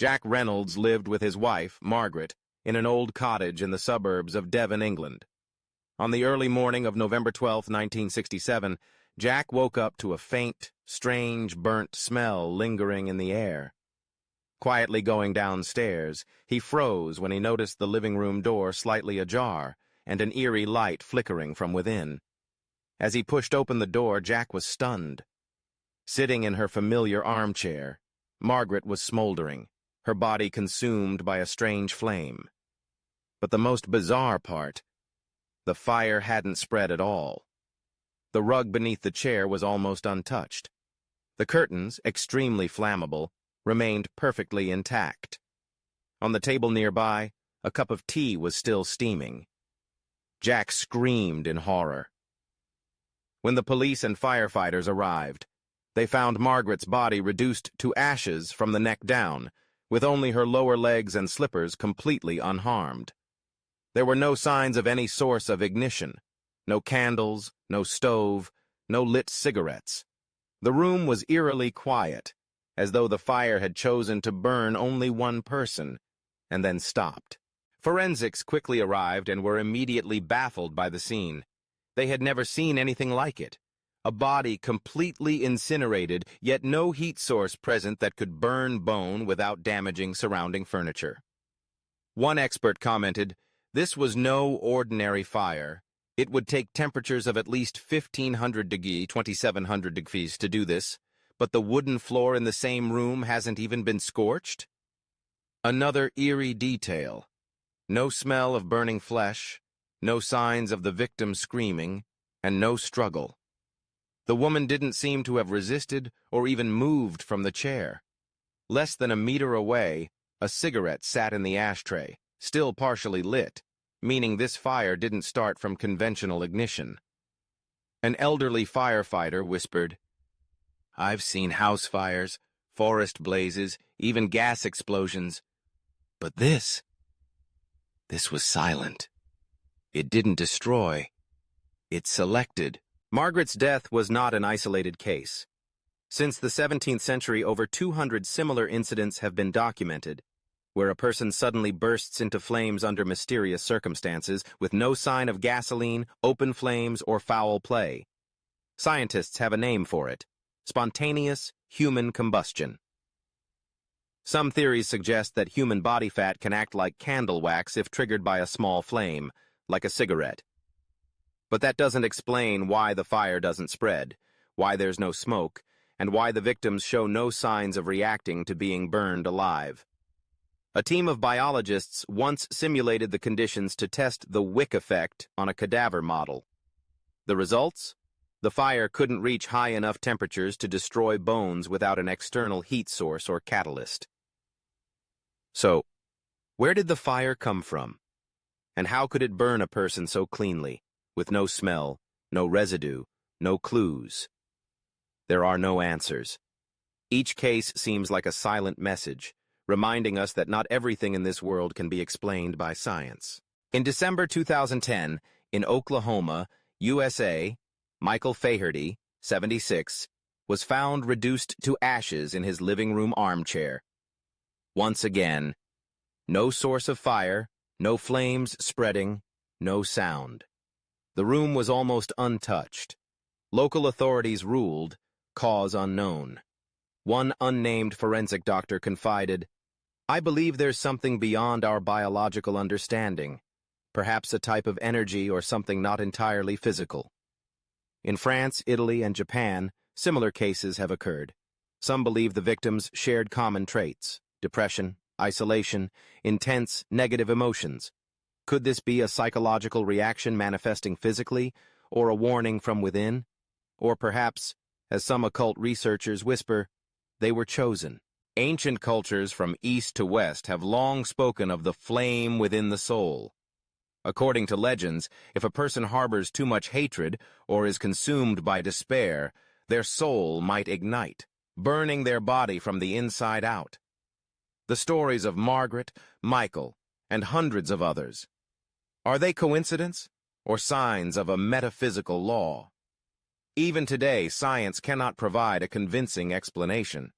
Jack Reynolds lived with his wife, Margaret, in an old cottage in the suburbs of Devon, England. On the early morning of November 12, 1967, Jack woke up to a faint, strange, burnt smell lingering in the air. Quietly going downstairs, he froze when he noticed the living room door slightly ajar and an eerie light flickering from within. As he pushed open the door, Jack was stunned. Sitting in her familiar armchair, Margaret was smoldering, her body consumed by a strange flame. But the most bizarre part, the fire hadn't spread at all. The rug beneath the chair was almost untouched. The curtains, extremely flammable, remained perfectly intact. On the table nearby, a cup of tea was still steaming. Jack screamed in horror. When the police and firefighters arrived, they found Margaret's body reduced to ashes from the neck down, with only her lower legs and slippers completely unharmed. There were no signs of any source of ignition. No candles, no stove, no lit cigarettes. The room was eerily quiet, as though the fire had chosen to burn only one person, and then stopped. Forensics quickly arrived and were immediately baffled by the scene. They had never seen anything like it. A body completely incinerated, yet no heat source present that could burn bone without damaging surrounding furniture. One expert commented, "This was no ordinary fire. It would take temperatures of at least 1,500 degrees, 2,700 degrees to do this, but the wooden floor in the same room hasn't even been scorched?" Another eerie detail. No smell of burning flesh, no signs of the victim screaming, and no struggle. The woman didn't seem to have resisted or even moved from the chair. Less than a meter away, a cigarette sat in the ashtray, still partially lit, meaning this fire didn't start from conventional ignition. An elderly firefighter whispered, "I've seen house fires, forest blazes, even gas explosions. But this was silent. It didn't destroy. It selected." Margaret's death was not an isolated case. Since the 17th century, over 200 similar incidents have been documented, where a person suddenly bursts into flames under mysterious circumstances with no sign of gasoline, open flames, or foul play. Scientists have a name for it: spontaneous human combustion. Some theories suggest that human body fat can act like candle wax if triggered by a small flame, like a cigarette. But that doesn't explain why the fire doesn't spread, why there's no smoke, and why the victims show no signs of reacting to being burned alive. A team of biologists once simulated the conditions to test the wick effect on a cadaver model. The results? The fire couldn't reach high enough temperatures to destroy bones without an external heat source or catalyst. So, where did the fire come from? And how could it burn a person so cleanly, with no smell, no residue, no clues? There are no answers. Each case seems like a silent message, reminding us that not everything in this world can be explained by science. In December 2010, in Oklahoma, USA, Michael Faherty, 76, was found reduced to ashes in his living room armchair. Once again, no source of fire, no flames spreading, no sound. The room was almost untouched. Local authorities ruled, cause unknown. One unnamed forensic doctor confided, "I believe there's something beyond our biological understanding, perhaps a type of energy or something not entirely physical." In France, Italy, and Japan, similar cases have occurred. Some believe the victims shared common traits: depression, isolation, intense negative emotions. Could this be a psychological reaction manifesting physically, or a warning from within? Or perhaps, as some occult researchers whisper, they were chosen. Ancient cultures from east to west have long spoken of the flame within the soul. According to legends, if a person harbors too much hatred or is consumed by despair, their soul might ignite, burning their body from the inside out. The stories of Margaret, Michael, and hundreds of others. Are they coincidence or signs of a metaphysical law? Even today, science cannot provide a convincing explanation.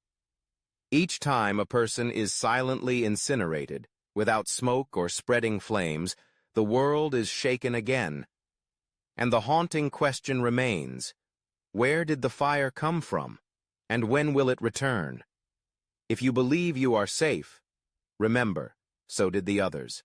Each time a person is silently incinerated, without smoke or spreading flames, the world is shaken again. And the haunting question remains, where did the fire come from, and when will it return? If you believe you are safe, remember, so did the others.